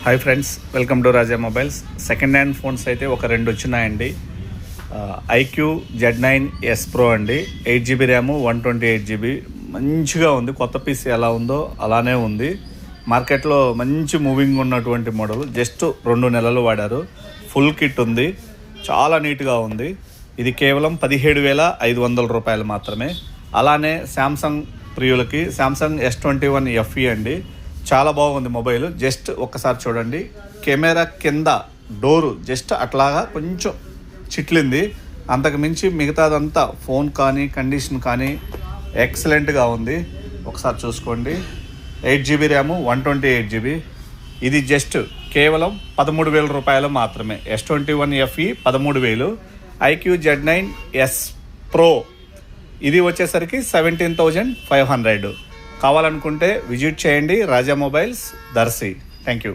Hi friends, welcome to Raja mobiles. Second hand phones అయితే ఒక రెండు వచ్చినాయండి. ఐక్యూ Z9S Pro అండి, 8GB ర్యాము, 128GB. మంచిగా ఉంది. కొత్త పీసీ ఎలా ఉందో అలానే ఉంది. మార్కెట్లో మంచి మూవింగ్ ఉన్నటువంటి మోడల్. జస్ట్ 2 నెలలు వాడారు. ఫుల్ కిట్ ఉంది. చాలా నీట్గా ఉంది. ఇది కేవలం 17,500 రూపాయలు మాత్రమే. అలానే శాంసంగ్ ప్రియులకి శాంసంగ్ S21 FE అండి. చాలా బాగుంది మొబైల్. జస్ట్ ఒక్కసారి చూడండి. కెమెరా కింద డోరు జస్ట్ అట్లాగా కొంచెం చిట్లింది. అంతకు మించి మిగతాదంతా ఫోన్ కానీ కండిషన్ కానీ ఎక్సలెంట్గా ఉంది. ఒకసారి చూసుకోండి. 8GB RAM, 128GB. ఇది జస్ట్ కేవలం 13,000 రూపాయలు మాత్రమే. S21 FE 13,000. IQ Z9S Pro ఇది వచ్చేసరికి 17,500. కావాలనుకుంటే విజిట్ చేయండి Raja mobiles, Darshi. Thank you.